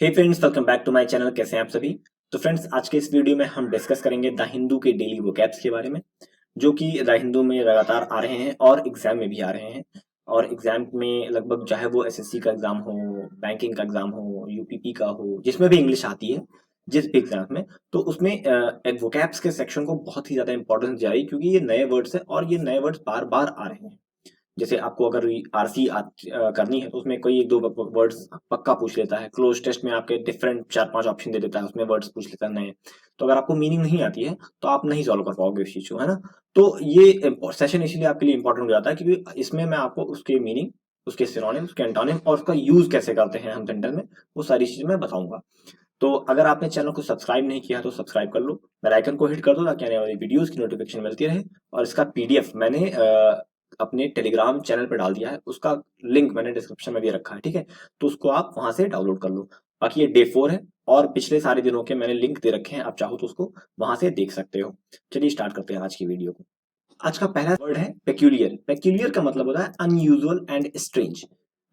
Hey friends, welcome back to my channel. कैसे हैं आप सभी। तो फ्रेंड्स, आज के इस वीडियो में हम डिस्कस करेंगे द हिंदू के डेली वोकैब्स के बारे में, जो कि द हिंदू में लगातार आ रहे हैं और एग्जाम में भी आ रहे हैं। और एग्जाम में लगभग, चाहे वो एसएससी का एग्जाम हो, बैंकिंग का एग्जाम हो, यूपीपी का हो, जिसमें भी इंग्लिश आती है, जिस भी एग्जाम में, तो उसमें वोकैब्स के सेक्शन को बहुत ही ज्यादा इंपॉर्टेंस दी जा रही है, क्योंकि ये नए वर्ड्स है और ये नए वर्ड्स बार बार आ रहे हैं। जैसे आपको अगर आरसी करनी है तो उसमें कोई एक दो वर्ड्स पक्का पूछ लेता है। क्लोज टेस्ट में आपके डिफरेंट 4-5 ऑप्शन दे देता है, उसमें वर्ड्स पूछ लेता है नए। तो अगर आपको मीनिंग नहीं आती है तो आप नहीं सॉल्व कर पाओगे उस चीज को, है ना। तो ये सेशन इसीलिए आपके लिए इंपॉर्टेंट हो जाता है, क्योंकि इसमें मैं आपको उसके मीनिंग, उसके सिनोनिम, उसके एंटोनिम और उसका यूज कैसे करते हैं हम सेंटेंस में, वो सारी चीजें मैं बताऊंगा। तो अगर आपने चैनल को सब्सक्राइब नहीं किया तो सब्सक्राइब कर लो, बेल आइकन को हिट कर दो, ताकि आने वाली वीडियोस की नोटिफिकेशन मिलती रहे। और इसका पीडीएफ मैंने अपने टेलीग्राम चैनल पे डाल दिया है, उसका लिंक मैंने डिस्क्रिप्शन में दे रखा है, ठीक है। तो उसको आप वहां से डाउनलोड कर लो। बाकी ये डे 4 है और पिछले सारे दिनों के मैंने लिंक दे रखे हैं, आप चाहो तो उसको वहां से देख सकते हो। चलिए स्टार्ट करते हैं आज की वीडियो को। आज का पहला वर्ड है पेक्यूलियर। पेक्यूलियर का मतलब होता है अनयूजुअल एंड स्ट्रेंज।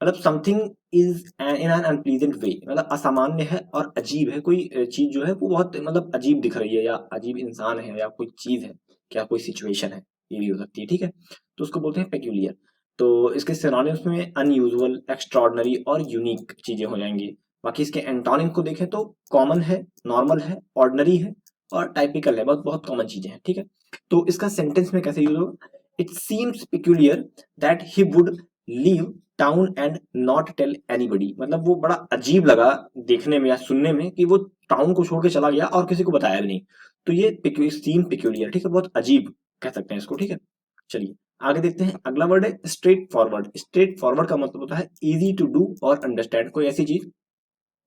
मतलब something is in an unpleasant way, मतलब असामान्य है और अजीब है। कोई चीज जो है वो बहुत मतलब अजीब दिख रही है, या अजीब इंसान है, या कोई चीज है, क्या कोई सिचुएशन है, ये भी हो सकती है, ठीक है। तो उसको बोलते हैं पेक्यूलियर। तो इसके सिनोनिम्स में अनयूजुअल, एक्स्ट्रॉर्डनरी और यूनिक चीजें हो जाएंगी। बाकी इसके एंटोनिम को देखें तो कॉमन है, नॉर्मल है, ऑर्डिनरी है और टाइपिकल है। बहुत बहुत कॉमन चीजें हैं, ठीक है। तो इसका सेंटेंस में कैसे यूज होगा? It seems peculiar that he would leave town and not tell anybody. मतलब वो बड़ा अजीब लगा देखने में या सुनने में कि वो टाउन को छोड़ के चला गया और किसी को बताया भी नहीं। तो ये सीम पिक्यूलियर, ठीक है, बहुत अजीब कह सकते हैं इसको, ठीक है। चलिए आगे देखते हैं। अगला वर्ड है स्ट्रेट फॉरवर्ड। स्ट्रेट फॉरवर्ड का मतलब होता है इजी टू डू और अंडरस्टैंड। कोई ऐसी चीज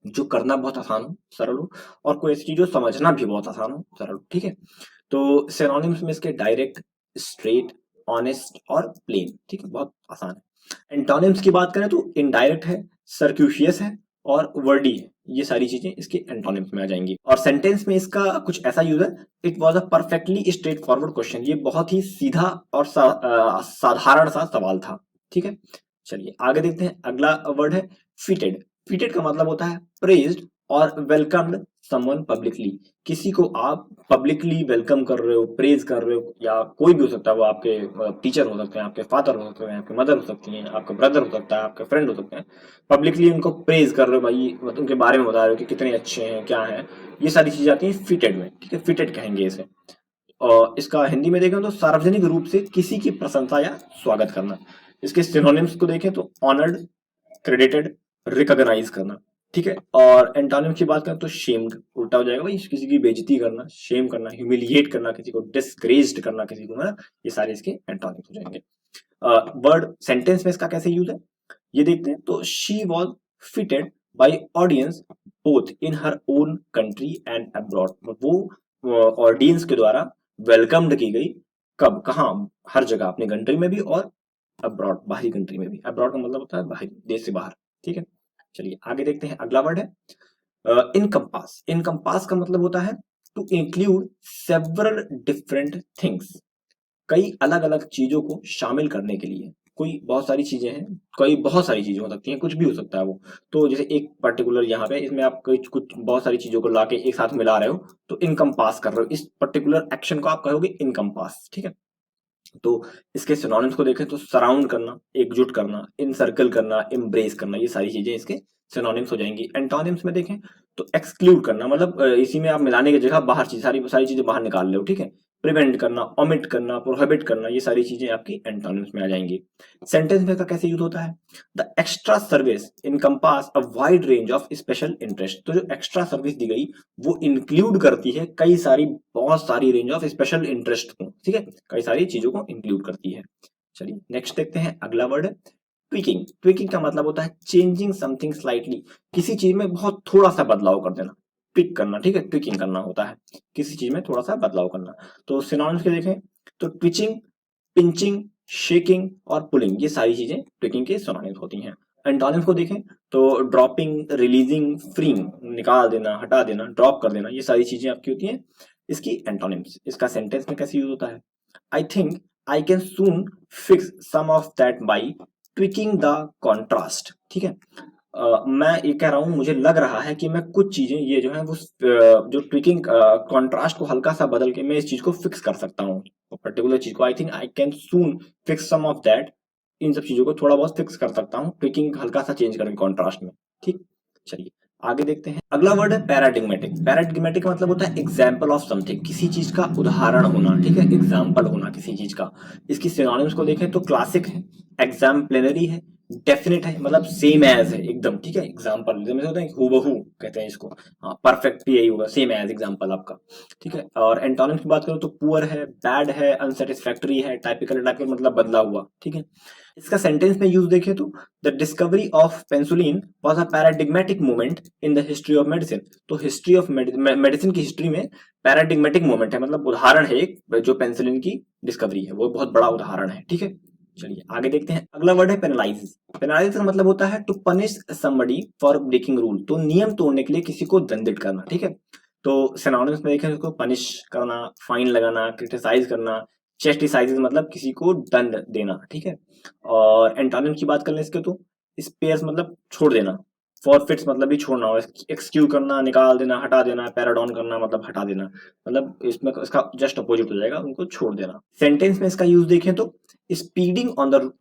जो करना बहुत आसान हो, सरल हो, और कोई ऐसी चीज जो समझना भी बहुत आसान हो, सरल हो, ठीक है। तो सिनोनिम्स में इसके डायरेक्ट, स्ट्रेट, ऑनेस्ट और प्लेन, ठीक है, बहुत आसान है। एंटोनिम्स की बात करें तो इनडायरेक्ट है, सर्क्यूशियस है और वर्डी है। ये सारी चीजें इसके एंटोनिम्स में आ जाएंगी। और सेंटेंस में इसका कुछ ऐसा यूज है, it was a perfectly straight forward question. ये बहुत ही सीधा और साधारण सा सवाल था, ठीक है। चलिए आगे देखते हैं। अगला वर्ड है फिटेड। फिटेड का मतलब होता है प्रेज्ड और वेलकम्ड समवन पब्लिकली। किसी को आप पब्लिकली वेलकम कर रहे हो, प्रेज कर रहे हो, या कोई भी हो सकता है, वो आपके टीचर हो सकते हैं, आपके फादर हो सकते हैं, आपके मदर हो सकती हैं, आपका ब्रदर हो सकता है, आपके फ्रेंड हो सकते हैं। पब्लिकली उनको प्रेज कर रहे हो भाई, मतलब उनके बारे में बता रहे हो कि कितने अच्छे हैं, क्या है। ये सारी चीजें आती हैं फिटेड में, ठीक है। फिटेड कहेंगे इसे। और इसका हिंदी में देखें तो सार्वजनिक रूप से किसी की प्रशंसा या स्वागत करना। इसके सिनोनिम्स को देखें तो ऑनर्ड, क्रेडिटेड, रिकॉग्नाइज करना, ठीक है। और एंटोनिम की बात करें तो शेम्ड, उल्टा हो जाएगा भाई, किसी की बेइज्जती करना, शेम करना, ह्यूमिलिएट करना, किसी को डिस्ग्रेस्ड करना, किसी को, है ना। ये सारे इसके एंटोनिम्स हो जाएंगे। वर्ड सेंटेंस में इसका कैसे यूज है ये देखते हैं। तो she was fitted by audience both in her own country and abroad. वो ऑडियंस के द्वारा वेलकम्ड की गई, कब, कहाँ, हर जगह, अपने कंट्री में भी और अब्रॉड, बाहरी कंट्री में भी। अब्रॉड का मतलब होता है बाहरी, देश से बाहर, ठीक है। चलिए आगे देखते हैं। अगला वर्ड है इनकम्पास। इनकम्पास का मतलब होता है to include several different things. कई अलग अलग चीजों को शामिल करने के लिए। कोई बहुत सारी चीजें हैं, कई बहुत सारी चीजें हो सकती हैं, कुछ भी हो सकता है वो। तो जैसे एक पर्टिकुलर यहाँ पे इसमें आप कुछ कुछ बहुत सारी चीजों को लाके एक साथ मिला रहे हो, तो इनकम्पास कर रहे हो, इस पर्टिकुलर एक्शन को आप कहोगे इनकम्पास, ठीक है। तो इसके सिनोनिम्स को देखें तो सराउंड करना, एकजुट करना, इनसर्कल करना, एम्ब्रेस करना, ये सारी चीजें इसके सिनोनिम्स हो जाएंगी। एंटोनिम्स में देखें तो एक्सक्लूड करना, मतलब इसी में आप मिलाने की जगह बाहर चीज, सारी सारी चीजें बाहर निकाल रहे हो, ठीक है। प्रिवेंट करना, ओमिट करना, प्रोहिबिट करना, ये सारी चीजें आपकी एंटोनिम्स में आ जाएंगी। सेंटेंस में का कैसे यूज होता है? The extra service encompass a wide range of special interest. तो जो एक्स्ट्रा सर्विस दी गई वो इंक्लूड करती है कई सारी, बहुत सारी रेंज ऑफ स्पेशल इंटरेस्ट को, ठीक है, कई सारी चीजों को इंक्लूड करती है। चलिए नेक्स्ट देखते हैं। अगला वर्ड है ट्विकिंग। ट्विकिंग का मतलब होता है चेंजिंग समथिंग स्लाइटली। किसी चीज में बहुत थोड़ा सा बदलाव कर देना, ट्विक करना, ठीक है, ट्विकिंग करना होता है, किसी चीज में थोड़ा सा बदलाव करना। तो सिनोनिम्स के देखें तो ट्विचिंग, पिंचिंग, शेकिंग और पुलिंग, ये सारी चीजें ट्विकिंग के सिनोनिम्स होती हैं। एंटोनिम्स को देखें तो ड्रॉपिंग, रिलीजिंग, फ्रीइंग, निकाल देना, हटा देना, ड्रॉप कर देना, ये सारी चीजें आपकी होती हैं इसकी एंटोनिम्स। इसका सेंटेंस में कैसे यूज होता है? I think I can soon fix some of that by tweaking the contrast, ठीक है। मैं ये कह रहा हूँ, मुझे लग रहा है कि मैं कुछ चीजें ये जो है वो जो ट्रिकिंग कॉन्ट्रास्ट को हल्का सा बदल के मैं इस चीज को फिक्स कर सकता हूँ, पर्टिकुलर चीज को। I think I can soon fix some of that. इन सब चीजों को थोड़ा बहुत फिक्स कर सकता हूँ, ट्रिकिंग हल्का सा चेंज करके कॉन्ट्रास्ट में। ठीक, चलिए आगे देखते हैं। अगला वर्ड है पैराडिग्मेटिक। पैराडिग्मेटिक मतलब होता है एग्जाम्पल ऑफ समथिंग, किसी चीज का उदाहरण होना। ठीक है, एग्जाम्पल होना किसी चीज का। इसकी सिनोनिम्स को देखें तो क्लासिक है, एग्जाम्पलरी है, डेफिनेट है, मतलब सेम एज है एकदम। ठीक है, एग्जाम्पल जैसे होता है हूबहू कहते हैं इसको। हाँ, परफेक्ट भी यही होगा, सेम एज एग्जाम्पल आपका। ठीक है, और एंटोनिम्स की बात करो तो पुअर है, बैड है, अनसेटिस्फैक्टरी है, टाइपिकल। टाइपिकल मतलब बदला हुआ। ठीक है, इसका सेंटेंस में यूज देखें तो the discovery of penicillin was a paradigmatic moment in the history of medicine. तो हिस्ट्री ऑफ मेडिसिन की हिस्ट्री में पैराडिग्मेटिक मोमेंट है, मतलब उदाहरण है एक, जो पेंसिलिन की डिस्कवरी है वो बहुत बड़ा उदाहरण है। ठीक है, चलिए आगे देखते हैं। अगला वर्ड है पेनलाइज। पेनलाइज का मतलब होता है to punish somebody for breaking rule, तो नियम तोड़ने के लिए किसी को दंडित करना। ठीक है, तो सिनोनिम्स में देखें इसको पनिश करना, फाइन लगाना, क्रिटिसाइज करना, चेस्टिसाइज मतलब किसी को दंड देना। ठीक है, और एंटोनिम की बात कर लें इसके तो स्पेयर्स मतलब छोड़ देना, फॉरफिट्स मतलब भी छोड़ना, और एक्सक्यू करना, निकाल देना, हटा देना, पैराडॉन करना मतलब हटा देना, मतलब इसमें इसका जस्ट अपोजिट हो जाएगा, उनको छोड़ देना। सेंटेंस में इसका यूज देखें तो speeding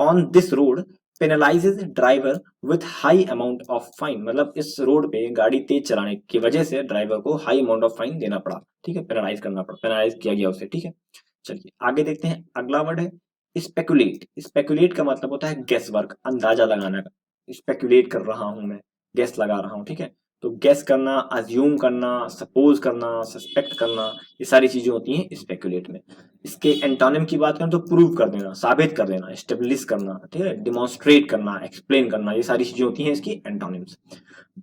on this road penalises driver with high amount of fine, मतलब इस रोड पे गाड़ी तेज चलाने की वजह से ड्राइवर को हाई अमाउंट ऑफ फाइन देना पड़ा। ठीक है, पेनलाइज करना पड़ा, पेनलाइज किया गया उसे। ठीक है, चलिए आगे देखते हैं। अगला वर्ड है स्पेकुलेट। स्पेकुलेट का मतलब होता है गेस वर्क, अंदाजा लगाना का। स्पेकुलेट कर रहा हूं मैं, गेस लगा रहा हूं। ठीक है, तो गेस करना, अज्यूम करना, सपोज करना, सस्पेक्ट करना, ये सारी चीजें होती हैं स्पेकुलेट में। इसके एंटोनिम की बात करें तो प्रूव कर देना, साबित कर देना, एस्टेब्लिश करना, ठीक है, डिमॉन्स्ट्रेट करना, एक्सप्लेन करना, ये सारी चीजें होती हैं इसकी एंटोनिम्स।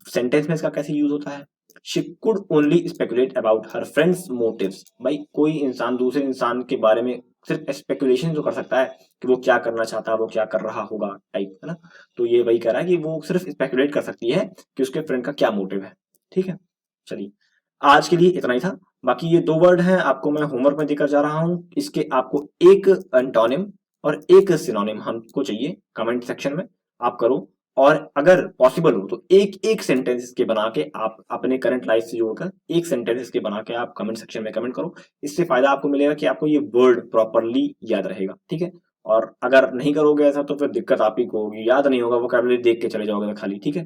सेंटेंस में इसका कैसे यूज होता है? She could only speculate about her friends motives. भाई कोई इंसान दूसरे इंसान के बारे में सिर्फ स्पेकुलेशन तो कर सकता है कि वो क्या करना चाहता है, वो क्या कर रहा होगा, टाइप, है ना। तो ये वही कह रहा है कि वो सिर्फ स्पेकुलेट कर सकती है कि उसके फ्रेंड का क्या मोटिव है। ठीक है, चलिए आज के लिए इतना ही था। बाकी ये दो वर्ड हैं, आपको मैं होमवर्क में देकर जा रहा हूँ। इसके आपको एक एंटोनिम और एक सिनोनिम हमको चाहिए, कमेंट सेक्शन में आप करो। और अगर पॉसिबल हो तो एक एक सेंटेंस इसके बना के आप अपने करंट लाइफ से जोड़कर एक सेंटेंस इसके बना के आप कमेंट सेक्शन में कमेंट करो। इससे फायदा आपको मिलेगा कि आपको ये वर्ड प्रॉपरली याद रहेगा। ठीक है, और अगर नहीं करोगे ऐसा तो फिर दिक्कत आप ही को होगी, याद नहीं होगा, वोकैबुलरी देख के चले जाओगे खाली। ठीक है,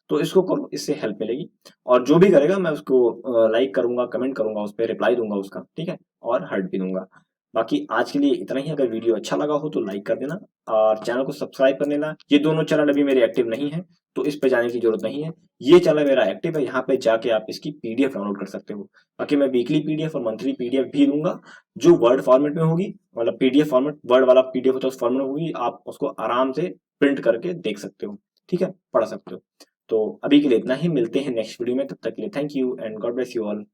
तो इसको करो, इससे हेल्प मिलेगी। और जो भी करेगा मैं उसको लाइक करूंगा, कमेंट करूंगा, उस पर रिप्लाई दूंगा उसका। ठीक है, और हर्ट भी दूंगा। बाकी आज के लिए इतना ही। अगर वीडियो अच्छा लगा हो तो लाइक कर देना और चैनल को सब्सक्राइब कर लेना। ये दोनों चैनल अभी मेरे एक्टिव नहीं है तो इस पे जाने की जरूरत नहीं है। ये चैनल मेरा एक्टिव है, यहाँ पे जाके आप इसकी पीडीएफ डाउनलोड कर सकते हो। बाकी मैं वीकली पीडीएफ और मंथली पीडीएफ भी दूंगा, जो वर्ड फॉर्मेट में होगी, मतलब पीडीएफ फॉर्मेट, वर्ड वाला पीडीएफ होता है उस फॉर्मेट में होगी, आप उसको आराम से प्रिंट करके देख सकते हो। ठीक है, पढ़ सकते हो। तो अभी के लिए इतना ही, मिलते हैं नेक्स्ट वीडियो में, तब तक के लिए thank you and God bless you all.